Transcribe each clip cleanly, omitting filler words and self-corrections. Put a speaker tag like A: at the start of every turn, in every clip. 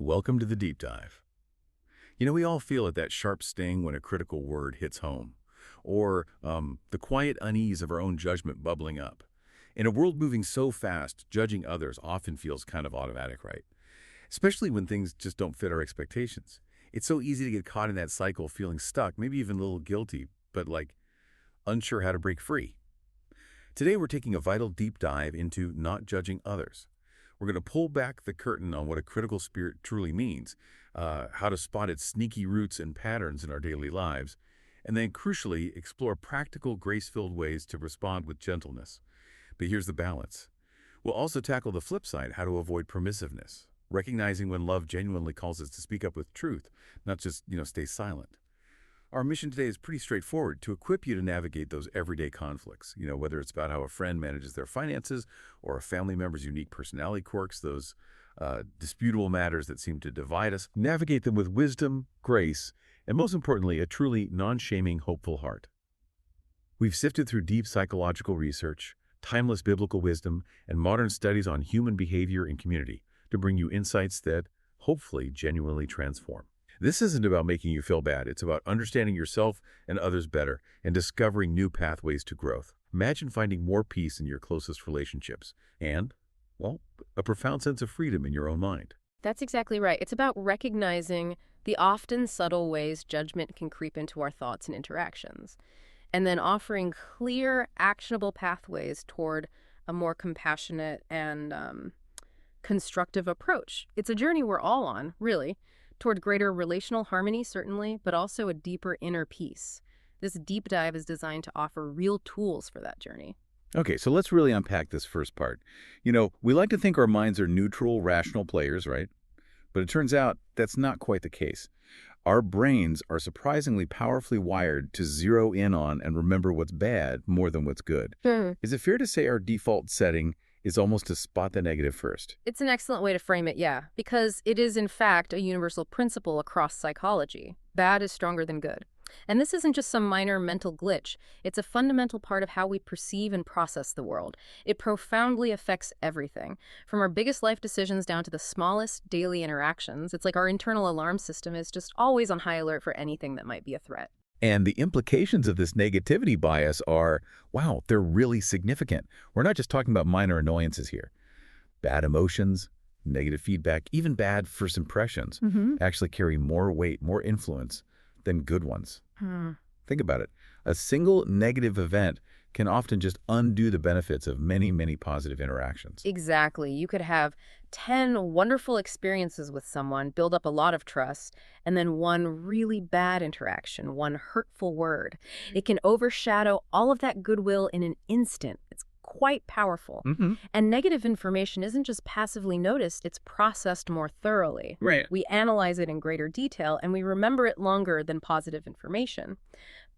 A: Welcome to the deep dive. We all feel it that sharp sting when a critical word hits home, or the quiet unease of our own judgment bubbling up. In a world moving so fast, judging others often feels kind of automatic, right? Especially when things just don't fit our expectations. It's so easy to get caught in that cycle, feeling stuck, maybe even a little guilty, but unsure how to break free. Today we're taking a vital deep dive into not judging others. We're going to pull back the curtain on what a critical spirit truly means, how to spot its sneaky roots and patterns in our daily lives, and then crucially explore practical, grace-filled ways to respond with gentleness. But here's the balance. We'll also tackle the flip side, how to avoid permissiveness, recognizing when love genuinely calls us to speak up with truth, not just, stay silent. Our mission today is pretty straightforward, to equip you to navigate those everyday conflicts, whether it's about how a friend manages their finances or a family member's unique personality quirks, those disputable matters that seem to divide us. Navigate them with wisdom, grace, and most importantly, a truly non-shaming, hopeful heart. We've sifted through deep psychological research, timeless biblical wisdom, and modern studies on human behavior and community to bring you insights that hopefully genuinely transform. This isn't about making you feel bad. It's about understanding yourself and others better and discovering new pathways to growth. Imagine finding more peace in your closest relationships and, a profound sense of freedom in your own mind.
B: That's exactly right. It's about recognizing the often subtle ways judgment can creep into our thoughts and interactions, and then offering clear, actionable pathways toward a more compassionate and constructive approach. It's a journey we're all on, really, toward greater relational harmony, certainly, but also a deeper inner peace. This deep dive is designed to offer real tools for that journey.
A: Okay, so let's really unpack this first part. We like to think our minds are neutral, rational players, right? But it turns out that's not quite the case. Our brains are surprisingly powerfully wired to zero in on and remember what's bad more than what's good. Is it fair to say our default setting is almost to spot the negative first?
B: It's an excellent way to frame it, yeah, because it is, in fact, a universal principle across psychology. Bad is stronger than good. And this isn't just some minor mental glitch. It's a fundamental part of how we perceive and process the world. It profoundly affects everything, from our biggest life decisions down to the smallest daily interactions. It's like our internal alarm system is just always on high alert for anything that might be a threat.
A: And the implications of this negativity bias are, they're really significant. We're not just talking about minor annoyances here. Bad emotions, negative feedback, even bad first impressions actually carry more weight, more influence than good ones. Think about it. A single negative event can often just undo the benefits of many, many positive interactions.
B: Exactly. You could have 10 wonderful experiences with someone, build up a lot of trust, and then one really bad interaction, one hurtful word. It can overshadow all of that goodwill in an instant. It's quite powerful. And negative information isn't just passively noticed, it's processed more thoroughly.
A: Right.
B: We analyze it in greater detail, and we remember it longer than positive information.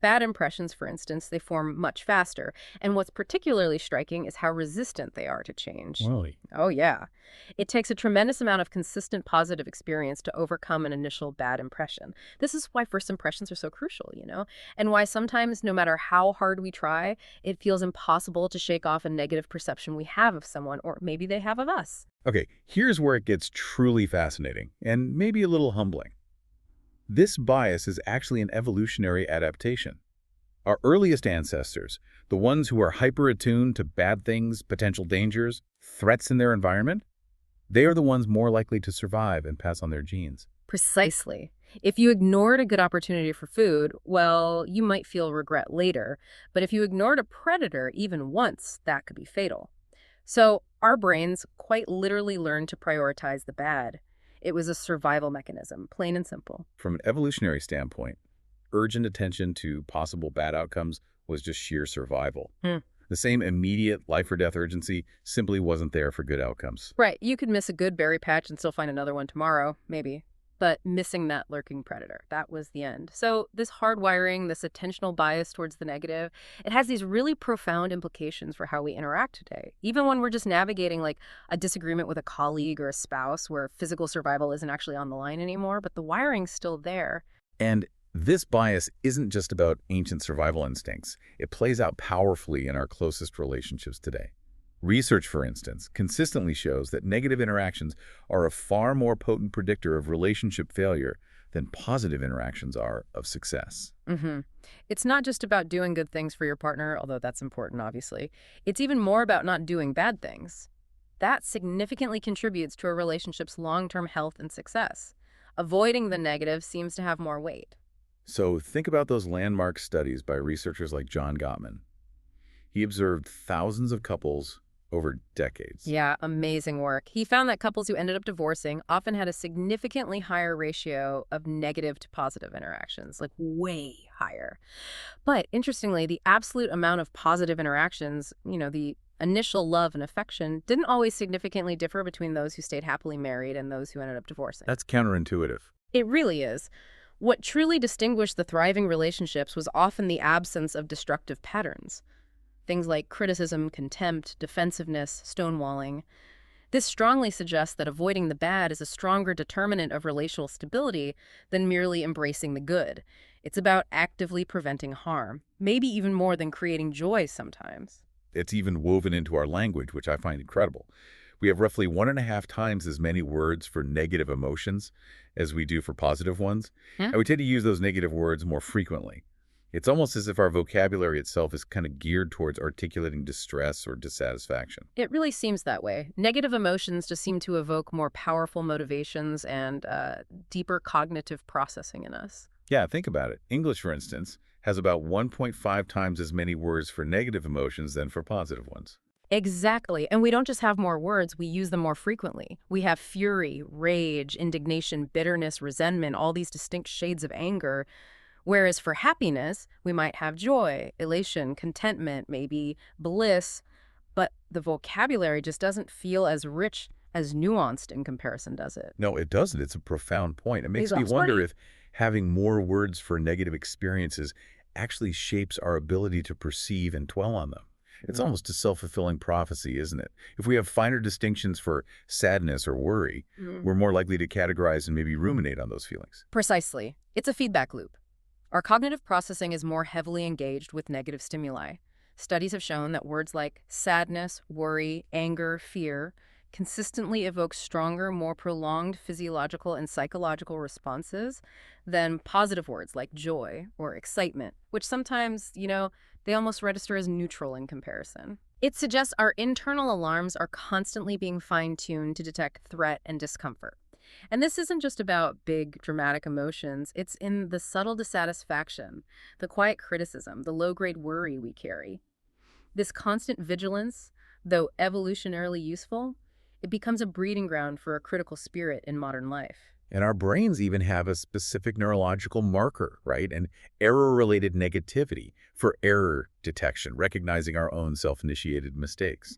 B: Bad impressions, for instance, they form much faster. And what's particularly striking is how resistant they are to change.
A: Really?
B: Oh, yeah. It takes a tremendous amount of consistent positive experience to overcome an initial bad impression. This is why first impressions are so crucial, and why sometimes, no matter how hard we try, it feels impossible to shake off a negative perception we have of someone, or maybe they have of us.
A: Okay, here's where it gets truly fascinating and maybe a little humbling. This bias is actually an evolutionary adaptation. Our earliest ancestors, the ones who are hyper-attuned to bad things, potential dangers, threats in their environment, they are the ones more likely to survive and pass on their genes.
B: Precisely. If you ignored a good opportunity for food, well, you might feel regret later. But if you ignored a predator even once, that could be fatal. So our brains quite literally learned to prioritize the bad. It was a survival mechanism, plain and simple.
A: From an evolutionary standpoint, urgent attention to possible bad outcomes was just sheer survival. The same immediate life-or-death urgency simply wasn't there for good outcomes.
B: Right. You could miss a good berry patch and still find another one tomorrow, maybe. But missing that lurking predator, that was the end. So this hardwiring, this attentional bias towards the negative, it has these really profound implications for how we interact today. Even when we're just navigating a disagreement with a colleague or a spouse where physical survival isn't actually on the line anymore, but the wiring's still there.
A: And this bias isn't just about ancient survival instincts. It plays out powerfully in our closest relationships today. Research, for instance, consistently shows that negative interactions are a far more potent predictor of relationship failure than positive interactions are of success.
B: hmm It's not just about doing good things for your partner, although that's important, obviously. It's even more about not doing bad things. That significantly contributes to a relationship's long-term health and success. Avoiding the negative seems to have more weight.
A: So think about those landmark studies by researchers like John Gottman. He observed thousands of couples over decades.
B: Yeah, amazing work. He found that couples who ended up divorcing often had a significantly higher ratio of negative to positive interactions, like way higher. But interestingly, the absolute amount of positive interactions, the initial love and affection, didn't always significantly differ between those who stayed happily married and those who ended up divorcing.
A: That's counterintuitive.
B: It really is. What truly distinguished the thriving relationships was often the absence of destructive patterns. Things like criticism, contempt, defensiveness, stonewalling. This strongly suggests that avoiding the bad is a stronger determinant of relational stability than merely embracing the good. It's about actively preventing harm, maybe even more than creating joy sometimes.
A: It's even woven into our language, which I find incredible. We have roughly 1.5 times as many words for negative emotions as we do for positive ones,
B: Yeah.
A: and we tend to use those negative words more frequently. It's almost as if our vocabulary itself is kind of geared towards articulating distress or dissatisfaction.
B: It really seems that way. Negative emotions just seem to evoke more powerful motivations and deeper cognitive processing in us.
A: Yeah, think about it. English, for instance, has about 1.5 times as many words for negative emotions than for positive ones.
B: Exactly. And we don't just have more words, we use them more frequently. We have fury, rage, indignation, bitterness, resentment, all these distinct shades of anger. Whereas for happiness, we might have joy, elation, contentment, maybe bliss, but the vocabulary just doesn't feel as rich, as nuanced in comparison, does it?
A: No, it doesn't. It's a profound point. It makes me wonder if having more words for negative experiences actually shapes our ability to perceive and dwell on them. It's almost a self-fulfilling prophecy, isn't it? If we have finer distinctions for sadness or worry, we're more likely to categorize and maybe ruminate on those feelings.
B: Precisely. It's a feedback loop. Our cognitive processing is more heavily engaged with negative stimuli. Studies have shown that words like sadness, worry, anger, fear consistently evoke stronger, more prolonged physiological and psychological responses than positive words like joy or excitement, which sometimes, they almost register as neutral in comparison. It suggests our internal alarms are constantly being fine-tuned to detect threat and discomfort. And this isn't just about big, dramatic emotions. It's in the subtle dissatisfaction, the quiet criticism, the low-grade worry we carry. This constant vigilance, though evolutionarily useful, it becomes a breeding ground for a critical spirit in modern life.
A: And our brains even have a specific neurological marker, right? And error-related negativity for error detection, recognizing our own self-initiated mistakes.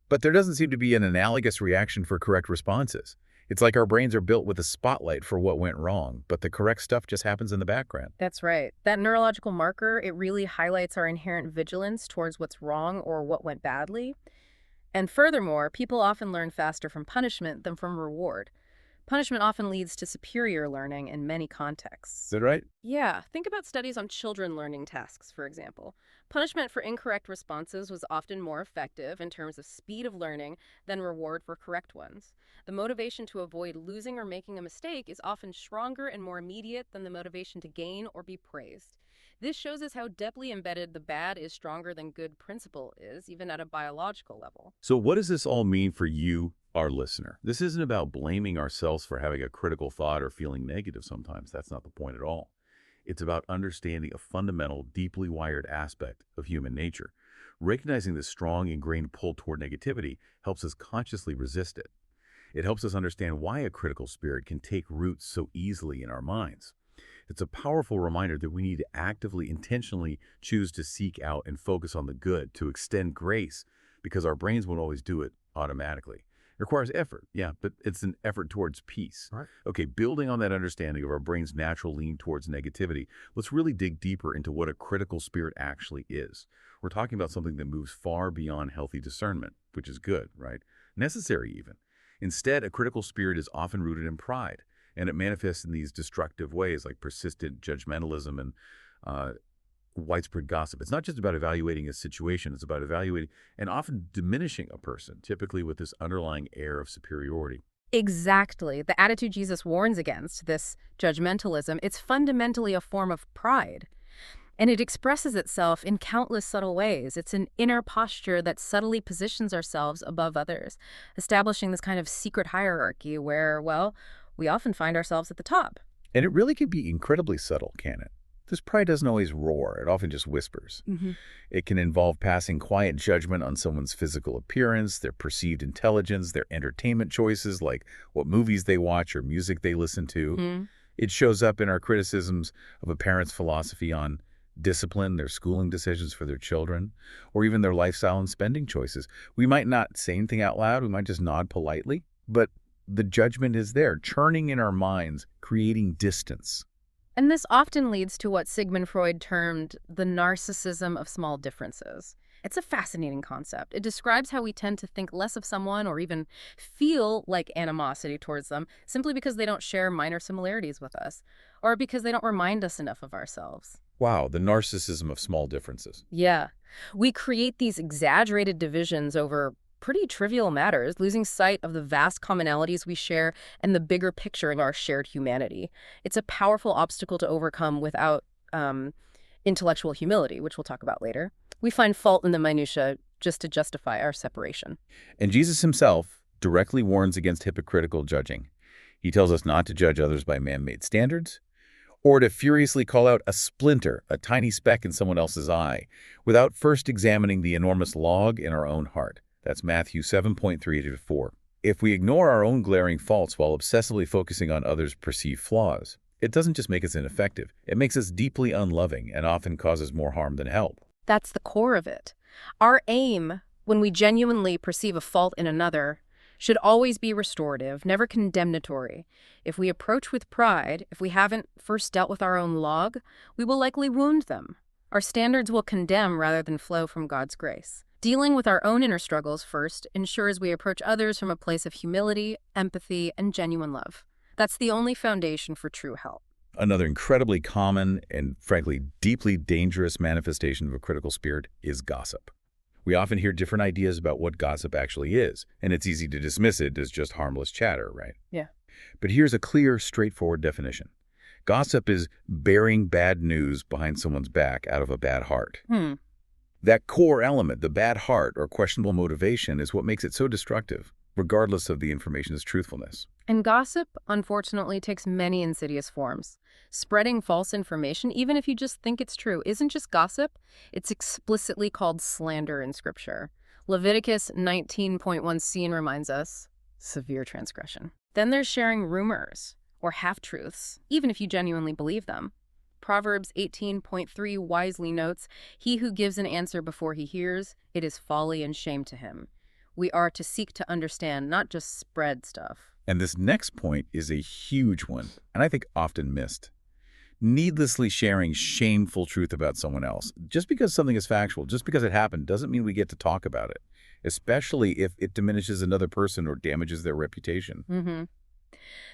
A: But there doesn't seem to be an analogous reaction for correct responses. It's like our brains are built with a spotlight for what went wrong, but the correct stuff just happens in the background.
B: That's right. That neurological marker, it really highlights our inherent vigilance towards what's wrong or what went badly. And furthermore, people often learn faster from punishment than from reward. Punishment often leads to superior learning in many contexts.
A: Is that right?
B: Yeah, think about studies on children learning tasks, for example. Punishment for incorrect responses was often more effective in terms of speed of learning than reward for correct ones. The motivation to avoid losing or making a mistake is often stronger and more immediate than the motivation to gain or be praised. This shows us how deeply embedded the bad is stronger than good principle is, even at a biological level.
A: So what does this all mean for you, our listener? This isn't about blaming ourselves for having a critical thought or feeling negative sometimes. That's not the point at all. It's about understanding a fundamental, deeply wired aspect of human nature. Recognizing this strong, ingrained pull toward negativity helps us consciously resist it. It helps us understand why a critical spirit can take root so easily in our minds. It's a powerful reminder that we need to actively, intentionally choose to seek out and focus on the good, to extend grace, because our brains won't always do it automatically. It requires effort, yeah, but it's an effort towards peace.
C: Right.
A: Okay, building on that understanding of our brain's natural lean towards negativity, let's really dig deeper into what a critical spirit actually is. We're talking about something that moves far beyond healthy discernment, which is good, right? Necessary even. Instead, a critical spirit is often rooted in pride, and it manifests in these destructive ways like persistent judgmentalism and widespread gossip. It's not just about evaluating a situation. It's about evaluating and often diminishing a person, typically with this underlying air of superiority.
B: Exactly. The attitude Jesus warns against, this judgmentalism, it's fundamentally a form of pride. And it expresses itself in countless subtle ways. It's an inner posture that subtly positions ourselves above others, establishing this kind of secret hierarchy where, well, we often find ourselves at the top.
A: And it really can be incredibly subtle, can it? This pride doesn't always roar. It often just whispers. It can involve passing quiet judgment on someone's physical appearance, their perceived intelligence, their entertainment choices, like what movies they watch or music they listen to. It shows up in our criticisms of a parent's philosophy on discipline, their schooling decisions for their children, or even their lifestyle and spending choices. We might not say anything out loud. We might just nod politely, but the judgment is there, churning in our minds, creating distance.
B: And this often leads to what Sigmund Freud termed the narcissism of small differences. It's a fascinating concept. It describes how we tend to think less of someone or even feel like animosity towards them simply because they don't share minor similarities with us or because they don't remind us enough of ourselves.
A: Wow, the narcissism of small differences.
B: Yeah. We create these exaggerated divisions over pretty trivial matters, losing sight of the vast commonalities we share and the bigger picture of our shared humanity. It's a powerful obstacle to overcome without intellectual humility, which we'll talk about later. We find fault in the minutiae just to justify our separation.
A: And Jesus himself directly warns against hypocritical judging. He tells us not to judge others by man-made standards, or to furiously call out a splinter, a tiny speck in someone else's eye, without first examining the enormous log in our own heart. That's Matthew 7:3-4. If we ignore our own glaring faults while obsessively focusing on others' perceived flaws, it doesn't just make us ineffective. It makes us deeply unloving and often causes more harm than help.
B: That's the core of it. Our aim, when we genuinely perceive a fault in another, should always be restorative, never condemnatory. If we approach with pride, if we haven't first dealt with our own log, we will likely wound them. Our standards will condemn rather than flow from God's grace. Dealing with our own inner struggles first ensures we approach others from a place of humility, empathy, and genuine love. That's the only foundation for true help.
A: Another incredibly common and, frankly, deeply dangerous manifestation of a critical spirit is gossip. We often hear different ideas about what gossip actually is, and it's easy to dismiss it as just harmless chatter, right?
B: Yeah.
A: But here's a clear, straightforward definition. Gossip is bearing bad news behind someone's back out of a bad heart. That core element, the bad heart or questionable motivation, is what makes it so destructive, regardless of the information's truthfulness.
B: And gossip, unfortunately, takes many insidious forms. Spreading false information, even if you just think it's true, isn't just gossip. It's explicitly called slander in Scripture. Leviticus 19.1c reminds us, severe transgression. Then there's sharing rumors or half-truths, even if you genuinely believe them. Proverbs 18.3 wisely notes, "He who gives an answer before he hears, it is folly and shame to him." We are to seek to understand, not just spread stuff.
A: And this next point is a huge one, and I think often missed. Needlessly sharing shameful truth about someone else. Just because something is factual, just because it happened, doesn't mean we get to talk about it, especially if it diminishes another person or damages their reputation.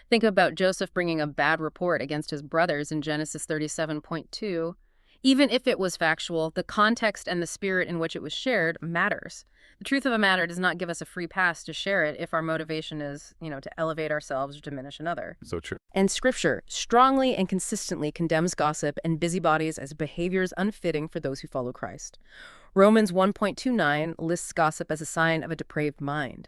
B: Think about Joseph bringing a bad report against his brothers in Genesis 37.2. Even if it was factual, the context and the spirit in which it was shared matters. The truth of a matter does not give us a free pass to share it if our motivation is, to elevate ourselves or diminish another.
A: So true.
B: And Scripture strongly and consistently condemns gossip and busybodies as behaviors unfitting for those who follow Christ. Romans 1.29 lists gossip as a sign of a depraved mind.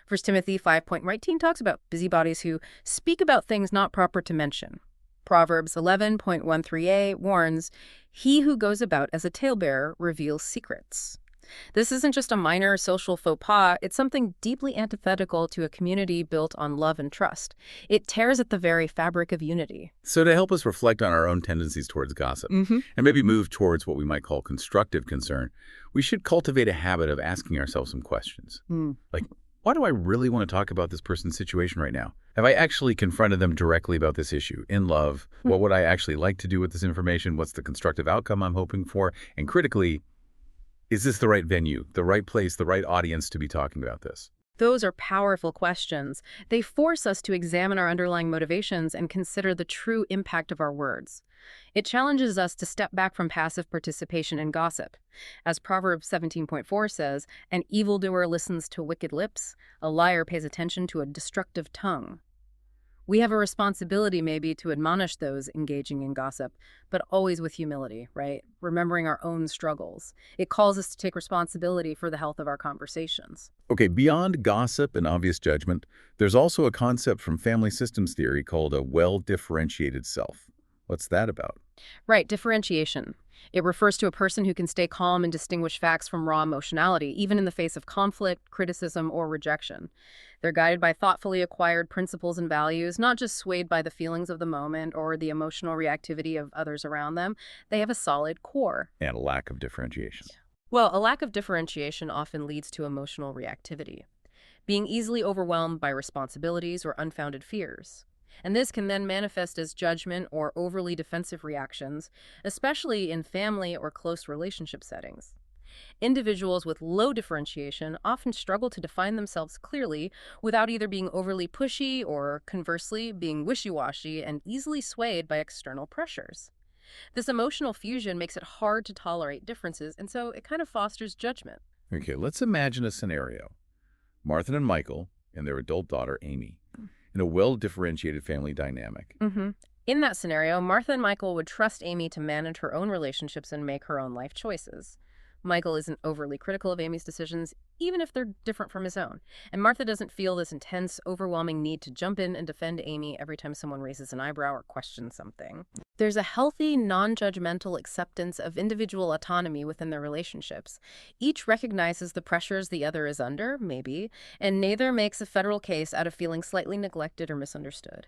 B: 1 Timothy 5.19 talks about busybodies who speak about things not proper to mention. Proverbs 11.13a warns, "He who goes about as a talebearer reveals secrets." This isn't just a minor social faux pas, it's something deeply antithetical to a community built on love and trust. It tears at the very fabric of unity.
A: So to help us reflect on our own tendencies towards gossip, and maybe move towards what we might call constructive concern, we should cultivate a habit of asking ourselves some questions. Like, why do I really want to talk about this person's situation right now? Have I actually confronted them directly about this issue in love? What would I actually like to do with this information? What's the constructive outcome I'm hoping for? And critically, is this the right venue, the right place, the right audience to be talking about this?
B: Those are powerful questions. They force us to examine our underlying motivations and consider the true impact of our words. It challenges us to step back from passive participation in gossip. As Proverbs 17.4 says, an evildoer listens to wicked lips, a liar pays attention to a destructive tongue. We have a responsibility maybe to admonish those engaging in gossip, but always with humility, right? Remembering our own struggles. It calls us to take responsibility for the health of our conversations.
A: Okay, beyond gossip and obvious judgment, there's also a concept from family systems theory called a well-differentiated self. What's that about?
B: Right, differentiation. It refers to a person who can stay calm and distinguish facts from raw emotionality, even in the face of conflict, criticism, or rejection. They're guided by thoughtfully acquired principles and values, not just swayed by the feelings of the moment or the emotional reactivity of others around them. They have a solid core.
A: And a lack of differentiation.
B: Well, a lack of differentiation often leads to emotional reactivity, being easily overwhelmed by responsibilities or unfounded fears. And this can then manifest as judgment or overly defensive reactions, especially in family or close relationship settings. Individuals with low differentiation often struggle to define themselves clearly without either being overly pushy or, conversely, being wishy-washy and easily swayed by external pressures. This emotional fusion makes it hard to tolerate differences, and so it kind of fosters judgment.
A: Okay, let's imagine a scenario. Martha and Michael and their adult daughter, Amy, in a well-differentiated family dynamic.
B: In that scenario, Martha and Michael would trust Amy to manage her own relationships and make her own life choices. Michael isn't overly critical of Amy's decisions, even if they're different from his own. And Martha doesn't feel this intense, overwhelming need to jump in and defend Amy every time someone raises an eyebrow or questions something. There's a healthy, non-judgmental acceptance of individual autonomy within their relationships. Each recognizes the pressures the other is under, maybe, and neither makes a federal case out of feeling slightly neglected or misunderstood.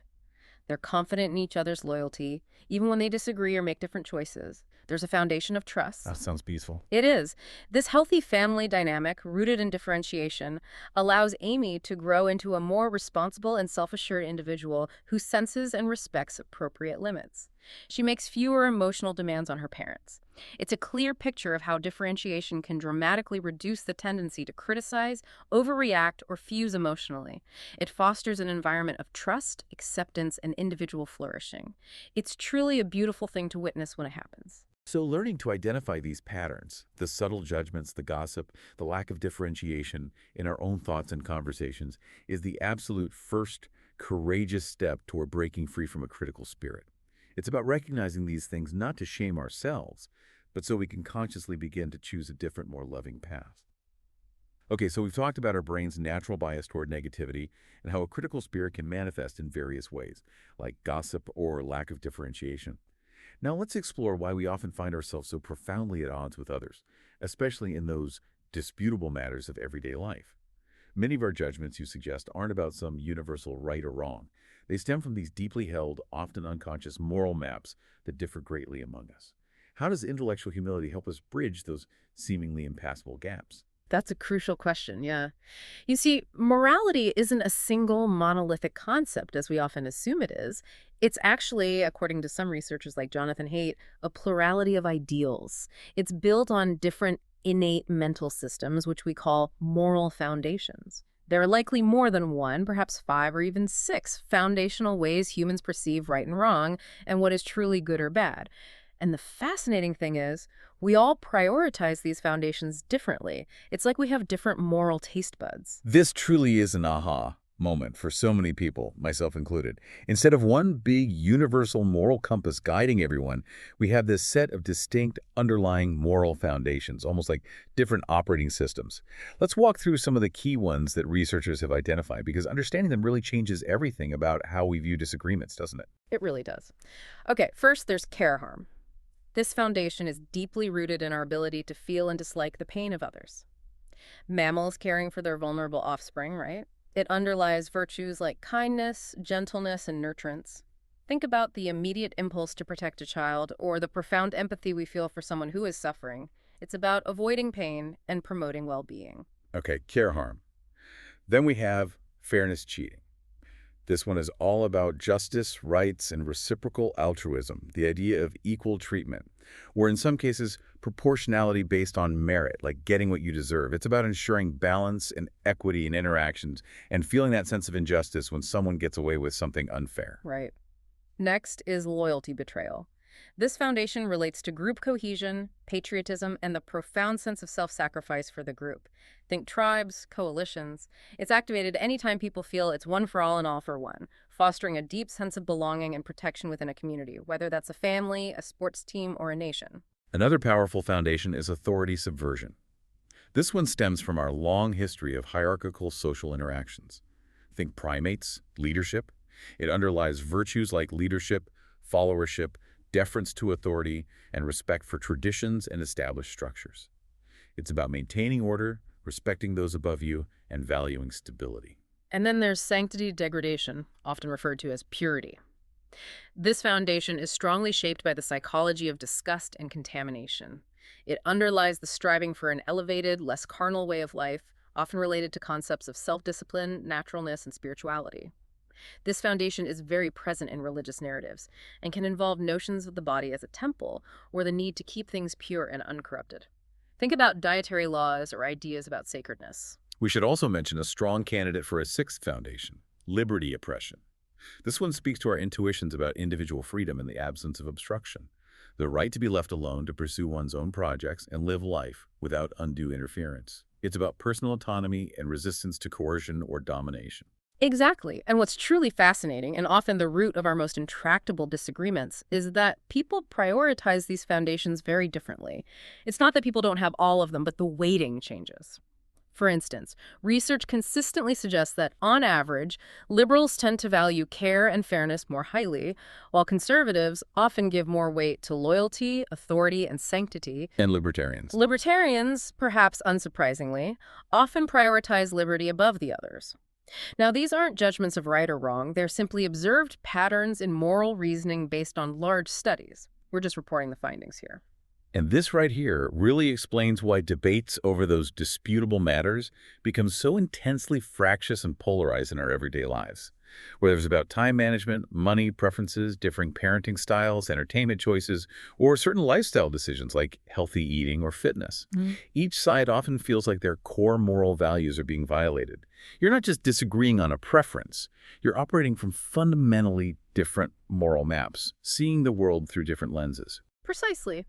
B: They're confident in each other's loyalty, even when they disagree or make different choices. There's a foundation of trust.
A: That sounds peaceful.
B: It is. This healthy family dynamic, rooted in differentiation, allows Amy to grow into a more responsible and self-assured individual who senses and respects appropriate limits. She makes fewer emotional demands on her parents. It's a clear picture of how differentiation can dramatically reduce the tendency to criticize, overreact, or fuse emotionally. It fosters an environment of trust, acceptance, and individual flourishing. It's truly a beautiful thing to witness when it happens.
A: So learning to identify these patterns, the subtle judgments, the gossip, the lack of differentiation in our own thoughts and conversations, is the absolute first courageous step toward breaking free from a critical spirit. It's about recognizing these things not to shame ourselves, but so we can consciously begin to choose a different, more loving path. Okay, so we've talked about our brain's natural bias toward negativity and how a critical spirit can manifest in various ways, like gossip or lack of differentiation. Now let's explore why we often find ourselves so profoundly at odds with others, especially in those disputable matters of everyday life. Many of our judgments, you suggest, aren't about some universal right or wrong. They stem from these deeply held, often unconscious moral maps that differ greatly among us. How does intellectual humility help us bridge those seemingly impassable gaps?
B: That's a crucial question, yeah. You see, morality isn't a single monolithic concept, as we often assume it is. It's actually, according to some researchers like Jonathan Haidt, a plurality of ideals. It's built on different innate mental systems, which we call moral foundations. There are likely more than one, perhaps 5 or even 6 foundational ways humans perceive right and wrong and what is truly good or bad. And the fascinating thing is, we all prioritize these foundations differently. It's like we have different moral taste buds.
A: This truly is an aha moment for so many people, myself included. Instead of one big universal moral compass guiding everyone, we have this set of distinct underlying moral foundations, almost like different operating systems. Let's walk through some of the key ones that researchers have identified, because understanding them really changes everything about how we view disagreements, doesn't it?
B: It really does. Okay, first there's care harm. This foundation is deeply rooted in our ability to feel and dislike the pain of others. Mammals caring for their vulnerable offspring, right? It underlies virtues like kindness, gentleness, and nurturance. Think about the immediate impulse to protect a child or the profound empathy we feel for someone who is suffering. It's about avoiding pain and promoting well-being.
A: Okay, care harm. Then we have fairness cheating. This one is all about justice, rights, and reciprocal altruism, the idea of equal treatment, or in some cases, proportionality based on merit, like getting what you deserve. It's about ensuring balance and equity in interactions and feeling that sense of injustice when someone gets away with something unfair.
B: Right. Next is loyalty betrayal. This foundation relates to group cohesion, patriotism, and the profound sense of self-sacrifice for the group. Think tribes, coalitions. It's activated anytime people feel it's one for all and all for one, fostering a deep sense of belonging and protection within a community, whether that's a family, a sports team, or a nation.
A: Another powerful foundation is authority subversion. This one stems from our long history of hierarchical social interactions. Think primates, leadership. It underlies virtues like leadership, followership, deference to authority, and respect for traditions and established structures. It's about maintaining order, respecting those above you, and valuing stability.
B: And then there's sanctity degradation, often referred to as purity. This foundation is strongly shaped by the psychology of disgust and contamination. It underlies the striving for an elevated, less carnal way of life, often related to concepts of self-discipline, naturalness, and spirituality. This foundation is very present in religious narratives and can involve notions of the body as a temple or the need to keep things pure and uncorrupted. Think about dietary laws or ideas about sacredness.
A: We should also mention a strong candidate for a sixth foundation, liberty oppression. This one speaks to our intuitions about individual freedom in the absence of obstruction, the right to be left alone to pursue one's own projects and live life without undue interference. It's about personal autonomy and resistance to coercion or domination.
B: Exactly. And what's truly fascinating, and often the root of our most intractable disagreements, is that people prioritize these foundations very differently. It's not that people don't have all of them, but the weighting changes. For instance, research consistently suggests that, on average, liberals tend to value care and fairness more highly, while conservatives often give more weight to loyalty, authority, and sanctity.
A: And libertarians.
B: Libertarians, perhaps unsurprisingly, often prioritize liberty above the others. Now, these aren't judgments of right or wrong. They're simply observed patterns in moral reasoning based on large studies. We're just reporting the findings here.
A: And this right here really explains why debates over those disputable matters become so intensely fractious and polarized in our everyday lives. Whether it's about time management, money, preferences, differing parenting styles, entertainment choices, or certain lifestyle decisions like healthy eating or fitness. Each side often feels like their core moral values are being violated. You're not just disagreeing on a preference. You're operating from fundamentally different moral maps, seeing the world through different lenses.
B: Precisely.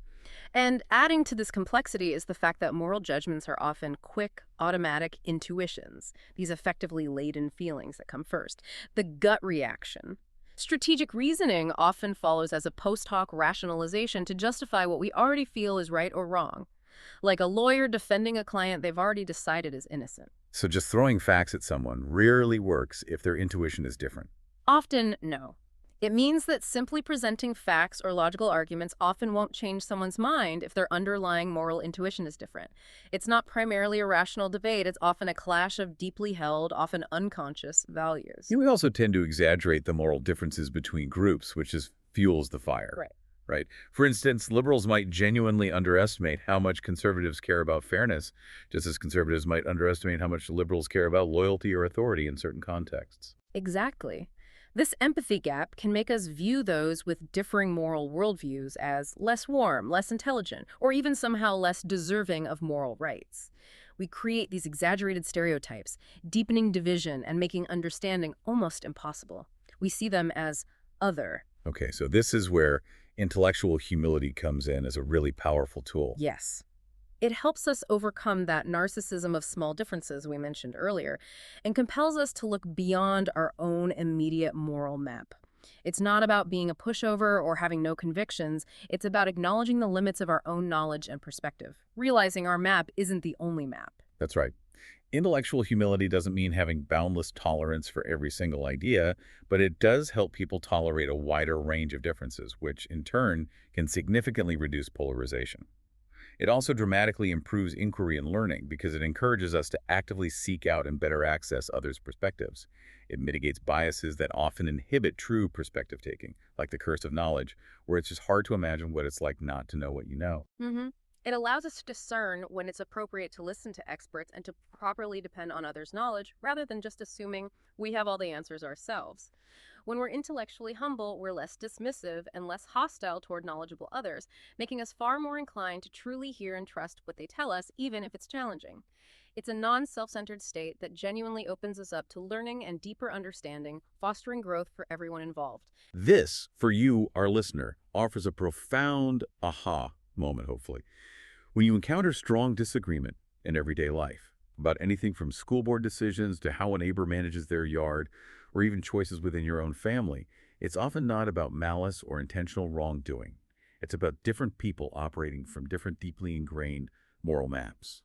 B: And adding to this complexity is the fact that moral judgments are often quick, automatic intuitions, these effectively laden feelings that come first. The gut reaction. Strategic reasoning often follows as a post hoc rationalization to justify what we already feel is right or wrong, like a lawyer defending a client they've already decided is innocent.
A: So just throwing facts at someone rarely works if their intuition is different.
B: Often, no. It means that simply presenting facts or logical arguments often won't change someone's mind if their underlying moral intuition is different. It's not primarily a rational debate. It's often a clash of deeply held, often unconscious values.
A: We also tend to exaggerate the moral differences between groups, which just fuels the fire. Right. For instance, liberals might genuinely underestimate how much conservatives care about fairness, just as conservatives might underestimate how much liberals care about loyalty or authority in certain contexts.
B: Exactly. This empathy gap can make us view those with differing moral worldviews as less warm, less intelligent, or even somehow less deserving of moral rights. We create these exaggerated stereotypes, deepening division and making understanding almost impossible. We see them as other.
A: Okay, so this is where intellectual humility comes in as a really powerful tool.
B: Yes. It helps us overcome that narcissism of small differences we mentioned earlier and compels us to look beyond our own immediate moral map. It's not about being a pushover or having no convictions. It's about acknowledging the limits of our own knowledge and perspective, realizing our map isn't the only map.
A: That's right. Intellectual humility doesn't mean having boundless tolerance for every single idea, but it does help people tolerate a wider range of differences, which in turn can significantly reduce polarization. It also dramatically improves inquiry and learning because it encourages us to actively seek out and better access others' perspectives. It mitigates biases that often inhibit true perspective taking, like the curse of knowledge, where it's just hard to imagine what it's like not to know what you know.
B: It allows us to discern when it's appropriate to listen to experts and to properly depend on others' knowledge rather than just assuming we have all the answers ourselves. When we're intellectually humble, we're less dismissive and less hostile toward knowledgeable others, making us far more inclined to truly hear and trust what they tell us, even if it's challenging. It's a non-self-centered state that genuinely opens us up to learning and deeper understanding, fostering growth for everyone involved.
A: This, for you, our listener, offers a profound aha moment, hopefully. When you encounter strong disagreement in everyday life about anything from school board decisions to how a neighbor manages their yard, or even choices within your own family, it's often not about malice or intentional wrongdoing. It's about different people operating from different deeply ingrained moral maps.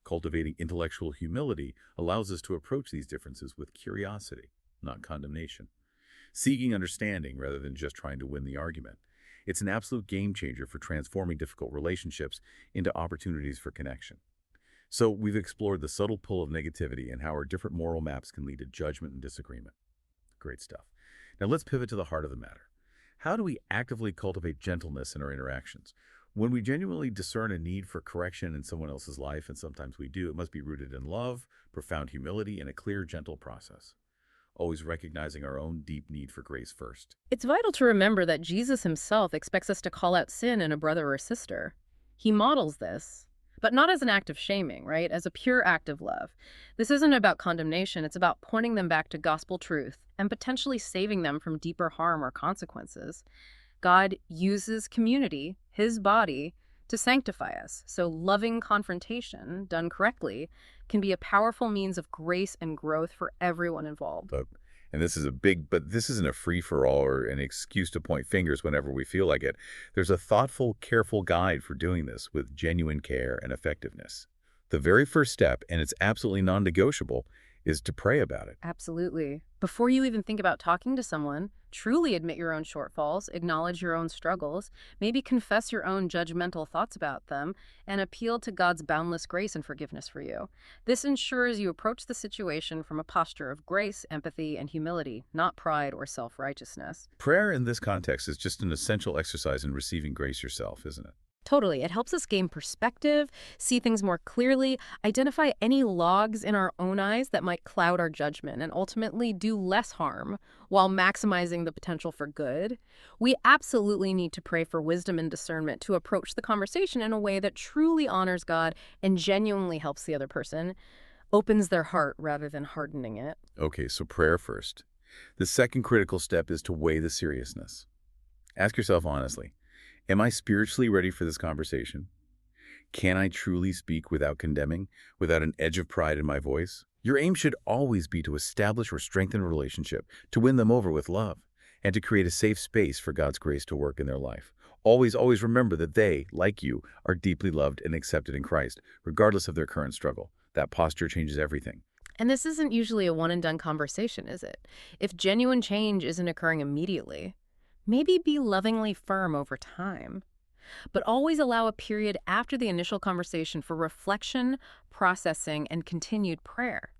A: Cultivating intellectual humility allows us to approach these differences with curiosity, not condemnation, seeking understanding rather than just trying to win the argument. It's an absolute game changer for transforming difficult relationships into opportunities for connection. So we've explored the subtle pull of negativity and how our different moral maps can lead to judgment and disagreement. Great stuff. Now let's pivot to the heart of the matter. How do we actively cultivate gentleness in our interactions? When we genuinely discern a need for correction in someone else's life, and sometimes we do, it must be rooted in love, profound humility, and a clear, gentle process. Always recognizing our own deep need for grace first.
B: It's vital to remember that Jesus himself expects us to call out sin in a brother or sister. He models this, but not as an act of shaming, right? As a pure act of love. This isn't about condemnation, it's about pointing them back to gospel truth and potentially saving them from deeper harm or consequences. God uses community, his body, to sanctify us. So loving confrontation, done correctly, can be a powerful means of grace and growth for everyone involved.
A: And this is but this isn't a free-for-all or an excuse to point fingers whenever we feel like it. There's a thoughtful, careful guide for doing this with genuine care and effectiveness. The very first step, and it's absolutely non-negotiable, is to pray about it.
B: Absolutely. Before you even think about talking to someone, truly admit your own shortfalls, acknowledge your own struggles, maybe confess your own judgmental thoughts about them, and appeal to God's boundless grace and forgiveness for you. This ensures you approach the situation from a posture of grace, empathy, and humility, not pride or self-righteousness.
A: Prayer in this context is just an essential exercise in receiving grace yourself, isn't it?
B: Totally. It helps us gain perspective, see things more clearly, identify any logs in our own eyes that might cloud our judgment, and ultimately do less harm while maximizing the potential for good. We absolutely need to pray for wisdom and discernment to approach the conversation in a way that truly honors God and genuinely helps the other person, opens their heart rather than hardening it.
A: Okay, so prayer first. The second critical step is to weigh the seriousness. Ask yourself honestly, am I spiritually ready for this conversation? Can I truly speak without condemning, without an edge of pride in my voice? Your aim should always be to establish or strengthen a relationship, to win them over with love, and to create a safe space for God's grace to work in their life. Always, always remember that they, like you, are deeply loved and accepted in Christ, regardless of their current struggle. That posture changes everything.
B: And this isn't usually a one-and-done conversation, is it? If genuine change isn't occurring immediately, maybe be lovingly firm over time, but always allow a period after the initial conversation for reflection, processing, and continued prayer.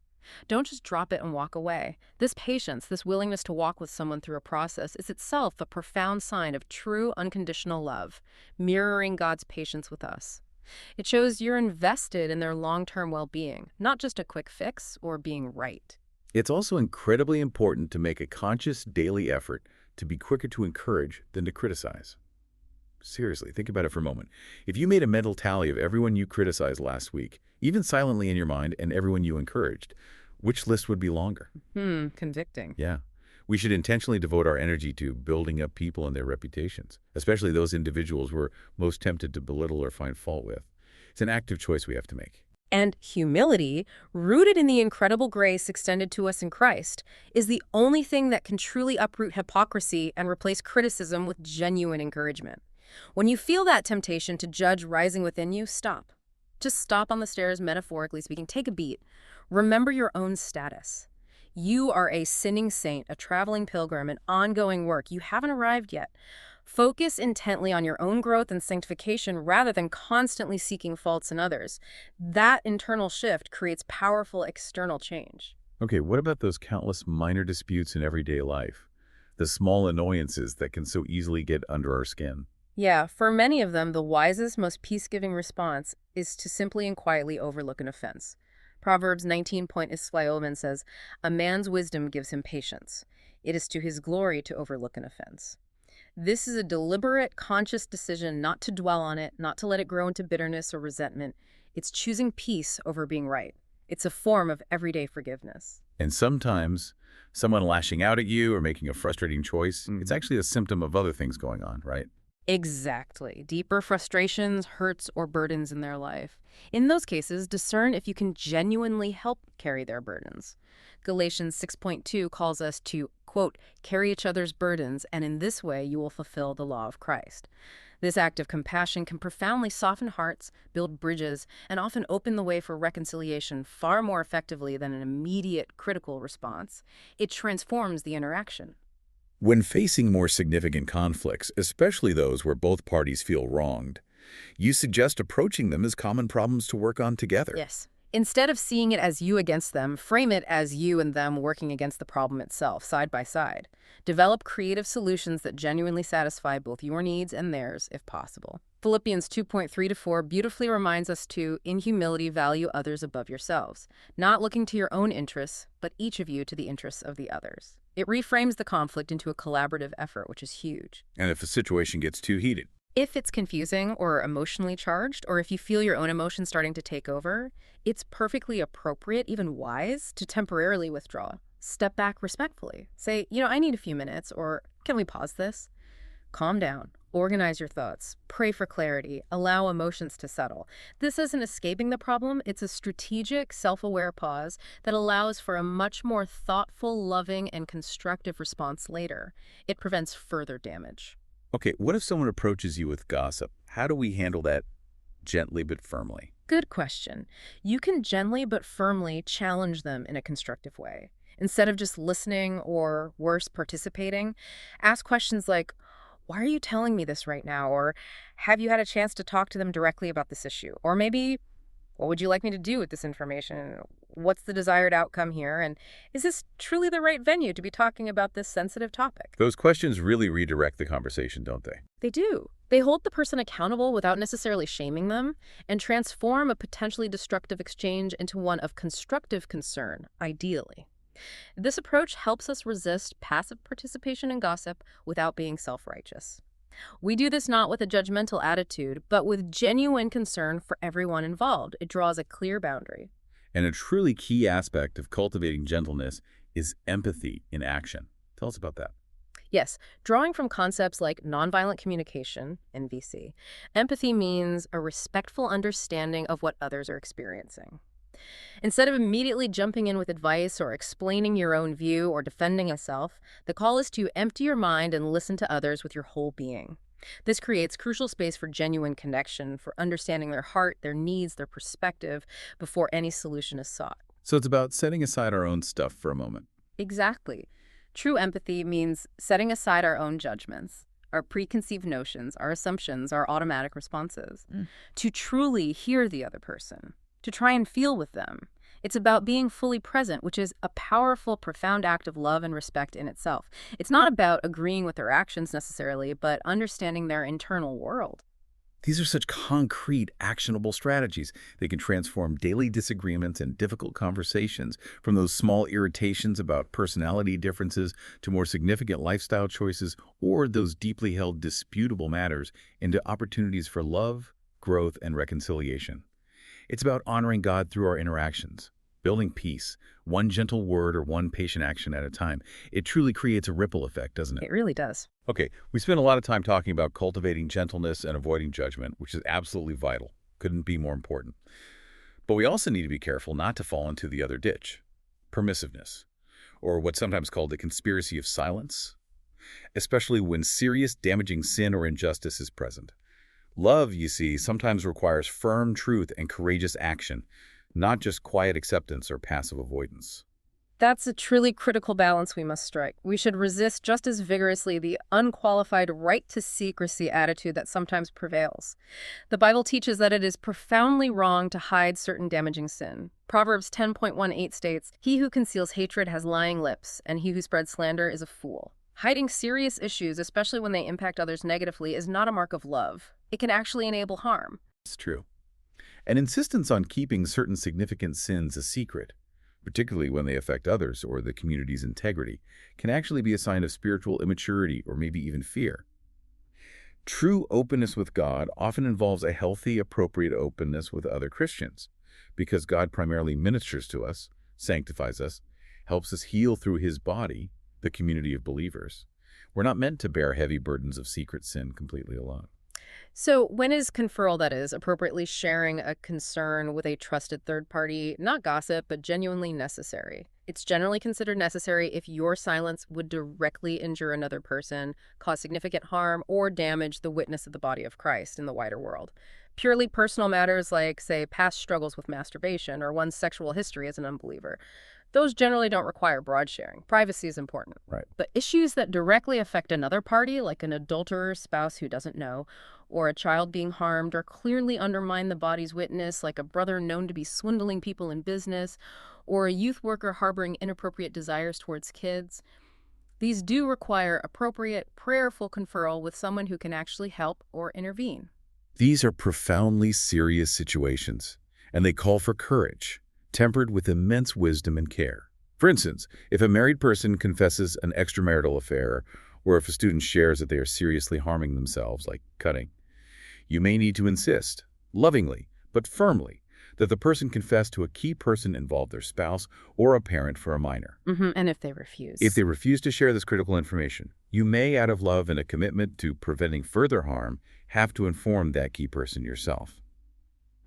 B: Don't just drop it and walk away. This patience, this willingness to walk with someone through a process is itself a profound sign of true unconditional love, mirroring God's patience with us. It shows you're invested in their long-term well-being, not just a quick fix or being right.
A: It's also incredibly important to make a conscious daily effort to be quicker to encourage than to criticize. Seriously, think about it for a moment. If you made a mental tally of everyone you criticized last week, even silently in your mind, and everyone you encouraged, which list would be longer?
B: Convicting.
A: Yeah. We should intentionally devote our energy to building up people and their reputations, especially those individuals we're most tempted to belittle or find fault with. It's an active choice we have to make.
B: And humility, rooted in the incredible grace extended to us in Christ, is the only thing that can truly uproot hypocrisy and replace criticism with genuine encouragement. When you feel that temptation to judge rising within you, stop. Just stop on the stairs, metaphorically speaking. Take a beat. Remember your own status. You are a sinning saint, a traveling pilgrim, an ongoing work. You haven't arrived yet. Focus intently on your own growth and sanctification rather than constantly seeking faults in others. That internal shift creates powerful external change.
A: Okay, what about those countless minor disputes in everyday life? The small annoyances that can so easily get under our skin?
B: Yeah, for many of them, the wisest, most peace-giving response is to simply and quietly overlook an offense. Proverbs 19.8 says, "A man's wisdom gives him patience. It is to his glory to overlook an offense." This is a deliberate, conscious decision not to dwell on it, not to let it grow into bitterness or resentment. It's choosing peace over being right. It's a form of everyday forgiveness.
A: And sometimes someone lashing out at you or making a frustrating choice, it's actually a symptom of other things going on, right?
B: Exactly. Deeper frustrations, hurts, or burdens in their life. In those cases, discern if you can genuinely help carry their burdens. Galatians 6.2 calls us to, quote, carry each other's burdens, and in this way you will fulfill the law of Christ. This act of compassion can profoundly soften hearts, build bridges, and often open the way for reconciliation far more effectively than an immediate critical response. It transforms the interaction.
A: When facing more significant conflicts, especially those where both parties feel wronged, you suggest approaching them as common problems to work on together.
B: Yes. Instead of seeing it as you against them, frame it as you and them working against the problem itself, side by side. Develop creative solutions that genuinely satisfy both your needs and theirs, if possible. Philippians 2.3-4 beautifully reminds us to, in humility, value others above yourselves, not looking to your own interests, but each of you to the interests of the others. It reframes the conflict into a collaborative effort, which is huge.
A: And if a situation gets too heated,
B: If it's confusing or emotionally charged, or if you feel your own emotions starting to take over, it's perfectly appropriate, even wise, to temporarily withdraw. Step back respectfully. Say, I need a few minutes, or can we pause this? Calm down. Organize your thoughts. Pray for clarity. Allow emotions to settle. This isn't escaping the problem. It's a strategic, self-aware pause that allows for a much more thoughtful, loving, and constructive response later. It prevents further damage.
A: okay, what if someone approaches you with gossip? How do we handle that gently but firmly?
B: Good question. You can gently but firmly challenge them in a constructive way. Instead of just listening or, worse, participating, ask questions like, why are you telling me this right now? Or have you had a chance to talk to them directly about this issue? Or maybe, what would you like me to do with this information? What's the desired outcome here? And is this truly the right venue to be talking about this sensitive topic?
A: Those questions really redirect the conversation, don't they?
B: They do. They hold the person accountable without necessarily shaming them and transform a potentially destructive exchange into one of constructive concern, ideally. This approach helps us resist passive participation in gossip without being self-righteous. We do this not with a judgmental attitude, but with genuine concern for everyone involved. It draws a clear boundary.
A: And a truly key aspect of cultivating gentleness is empathy in action. Tell us about that.
B: Yes, drawing from concepts like nonviolent communication, NVC, empathy means a respectful understanding of what others are experiencing. Instead of immediately jumping in with advice or explaining your own view or defending yourself, the call is to empty your mind and listen to others with your whole being. This creates crucial space for genuine connection, for understanding their heart, their needs, their perspective, before any solution is sought.
A: So it's about setting aside our own stuff for a moment.
B: Exactly. True empathy means setting aside our own judgments, our preconceived notions, our assumptions, our automatic responses, to truly hear the other person, to try and feel with them. It's about being fully present, which is a powerful, profound act of love and respect in itself. It's not about agreeing with their actions necessarily, but understanding their internal world.
A: These are such concrete, actionable strategies. They can transform daily disagreements and difficult conversations from those small irritations about personality differences to more significant lifestyle choices or those deeply held disputable matters into opportunities for love, growth, and reconciliation. It's about honoring God through our interactions, building peace, one gentle word or one patient action at a time. It truly creates a ripple effect, doesn't it?
B: It really does.
A: Okay, we spent a lot of time talking about cultivating gentleness and avoiding judgment, which is absolutely vital. Couldn't be more important. But we also need to be careful not to fall into the other ditch, permissiveness, or what's sometimes called the conspiracy of silence, especially when serious, damaging sin or injustice is present. Love, you see, sometimes requires firm truth and courageous action, not just quiet acceptance or passive avoidance.
B: That's a truly critical balance we must strike. We should resist just as vigorously the unqualified right to secrecy attitude that sometimes prevails. The Bible teaches that it is profoundly wrong to hide certain damaging sin. Proverbs 10.18 states, "He who conceals hatred has lying lips, and he who spreads slander is a fool." Hiding serious issues, especially when they impact others negatively, is not a mark of love. It can actually enable harm.
A: It's true. An insistence on keeping certain significant sins a secret, particularly when they affect others or the community's integrity, can actually be a sign of spiritual immaturity or maybe even fear. True openness with God often involves a healthy, appropriate openness with other Christians, because God primarily ministers to us, sanctifies us, helps us heal through His body, the community of believers. We're not meant to bear heavy burdens of secret sin completely alone.
B: So, when is conferral, that is, appropriately sharing a concern with a trusted third party, not gossip, but genuinely necessary? It's generally considered necessary if your silence would directly injure another person, cause significant harm, or damage the witness of the body of Christ in the wider world. Purely personal matters like, say, past struggles with masturbation or one's sexual history as an unbeliever, those generally don't require broad sharing. Privacy is important.
A: Right.
B: But issues that directly affect another party, like an adulterer spouse who doesn't know, or a child being harmed, or clearly undermine the body's witness, like a brother known to be swindling people in business, or a youth worker harboring inappropriate desires towards kids, these do require appropriate, prayerful conferral with someone who can actually help or intervene.
A: These are profoundly serious situations, and they call for courage, tempered with immense wisdom and care. For instance, if a married person confesses an extramarital affair, or if a student shares that they are seriously harming themselves, like cutting, you may need to insist, lovingly but firmly, that the person confess to a key person involved, their spouse or a parent for a minor.
B: And if they refuse?
A: If they refuse to share this critical information, you may, out of love and a commitment to preventing further harm, have to inform that key person yourself.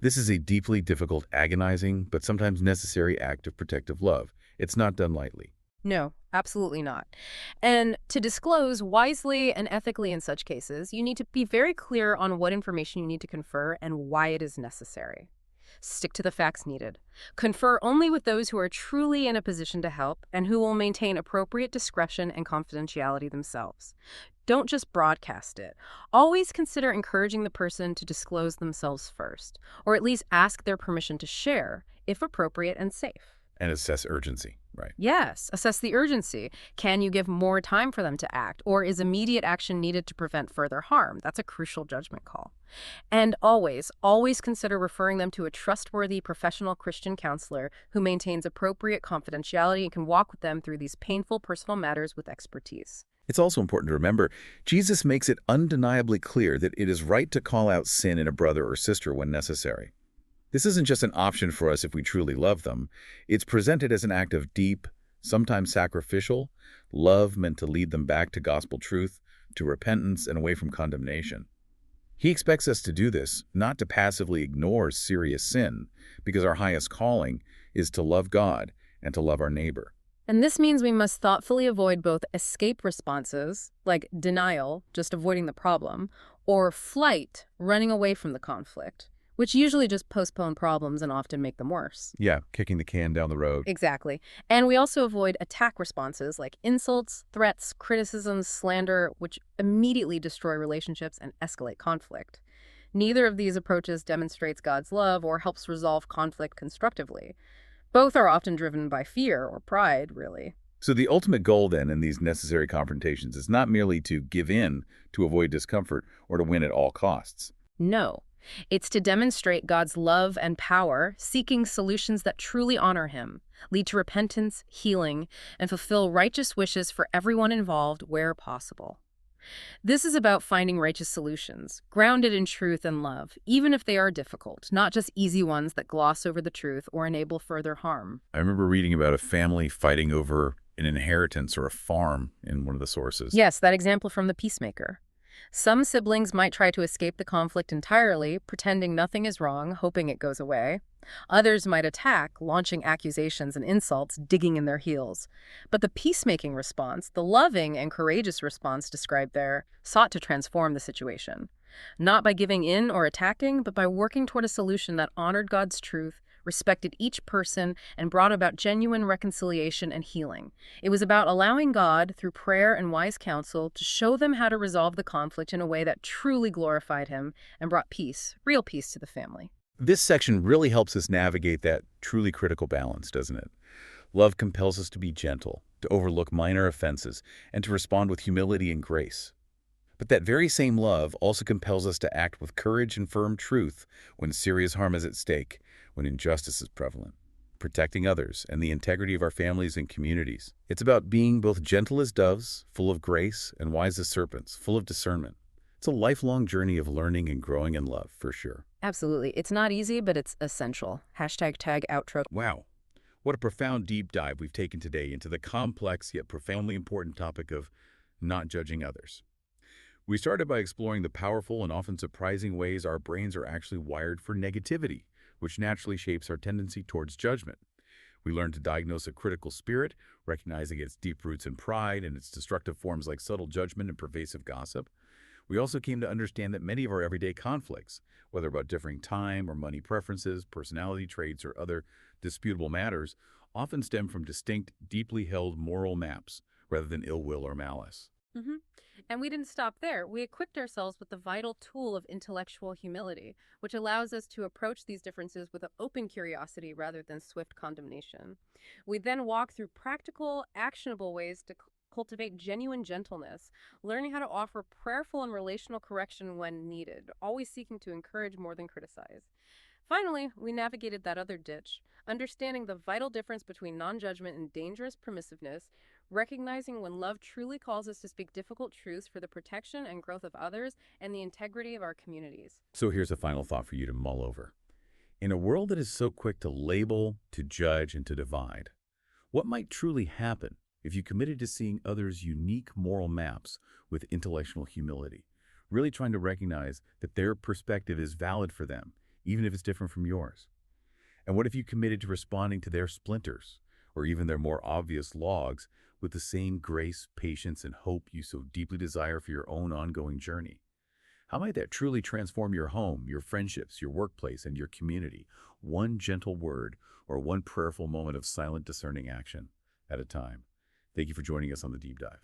A: This is a deeply difficult, agonizing, but sometimes necessary act of protective love. It's not done lightly.
B: No, absolutely not. And to disclose wisely and ethically in such cases, you need to be very clear on what information you need to confer and why it is necessary. Stick to the facts needed. Confer only with those who are truly in a position to help and who will maintain appropriate discretion and confidentiality themselves. Don't just broadcast it. Always consider encouraging the person to disclose themselves first, or at least ask their permission to share, if appropriate and safe.
A: And assess urgency, right?
B: Yes, assess the urgency. Can you give more time for them to act, or is immediate action needed to prevent further harm? That's a crucial judgment call. And always, always consider referring them to a trustworthy professional Christian counselor who maintains appropriate confidentiality and can walk with them through these painful personal matters with expertise.
A: It's also important to remember, Jesus makes it undeniably clear that it is right to call out sin in a brother or sister when necessary. This isn't just an option for us if we truly love them. It's presented as an act of deep, sometimes sacrificial, love meant to lead them back to gospel truth, to repentance, and away from condemnation. He expects us to do this, not to passively ignore serious sin, because our highest calling is to love God and to love our neighbor.
B: And this means we must thoughtfully avoid both escape responses, like denial, just avoiding the problem, or flight, running away from the conflict, which usually just postpone problems and often make them worse.
A: Yeah, kicking the can down the road.
B: Exactly. And we also avoid attack responses like insults, threats, criticisms, slander, which immediately destroy relationships and escalate conflict. Neither of these approaches demonstrates God's love or helps resolve conflict constructively. Both are often driven by fear or pride, really.
A: So the ultimate goal then in these necessary confrontations is not merely to give in to avoid discomfort or to win at all costs.
B: No. It's to demonstrate God's love and power, seeking solutions that truly honor Him, lead to repentance, healing, and fulfill righteous wishes for everyone involved where possible. This is about finding righteous solutions, grounded in truth and love, even if they are difficult, not just easy ones that gloss over the truth or enable further harm.
A: I remember reading about a family fighting over an inheritance or a farm in one of the sources.
B: Yes, that example from The Peacemaker. Some siblings might try to escape the conflict entirely, pretending nothing is wrong, hoping it goes away. Others might attack, launching accusations and insults, digging in their heels. But the peacemaking response, the loving and courageous response described there, sought to transform the situation. Not by giving in or attacking, but by working toward a solution that honored God's truth, respected each person, and brought about genuine reconciliation and healing. It was about allowing God, through prayer and wise counsel, to show them how to resolve the conflict in a way that truly glorified Him and brought peace, real peace, to the family.
A: This section really helps us navigate that truly critical balance, doesn't it? Love compels us to be gentle, to overlook minor offenses, and to respond with humility and grace. But that very same love also compels us to act with courage and firm truth when serious harm is at stake, when injustice is prevalent, protecting others and the integrity of our families and communities. It's about being both gentle as doves, full of grace, and wise as serpents, full of discernment. It's a lifelong journey of learning and growing in love, for sure.
B: Absolutely. It's not easy, but it's essential. Hashtag tag outro.
A: Wow. What a profound deep dive we've taken today into the complex yet profoundly important topic of not judging others. We started by exploring the powerful and often surprising ways our brains are actually wired for negativity, which naturally shapes our tendency towards judgment. We learned to diagnose a critical spirit, recognizing its deep roots in pride and its destructive forms like subtle judgment and pervasive gossip. We also came to understand that many of our everyday conflicts, whether about differing time or money preferences, personality traits, or other disputable matters, often stem from distinct, deeply held moral maps rather than ill will or malice.
B: hmm And we didn't stop there. We equipped ourselves with the vital tool of intellectual humility, which allows us to approach these differences with an open curiosity rather than swift condemnation. We then walk through practical, actionable ways to cultivate genuine gentleness, learning how to offer prayerful and relational correction when needed, always seeking to encourage more than criticize. Finally, we navigated that other ditch, understanding the vital difference between non-judgment and dangerous permissiveness, recognizing when love truly calls us to speak difficult truths for the protection and growth of others and the integrity of our communities.
A: So here's a final thought for you to mull over. In a world that is so quick to label, to judge, and to divide, what might truly happen if you committed to seeing others' unique moral maps with intellectual humility, really trying to recognize that their perspective is valid for them, even if it's different from yours? And what if you committed to responding to their splinters, or even their more obvious logs, with the same grace, patience, and hope you so deeply desire for your own ongoing journey? How might that truly transform your home, your friendships, your workplace, and your community, one gentle word or one prayerful moment of silent, discerning action at a time? Thank you for joining us on the Deep Dive.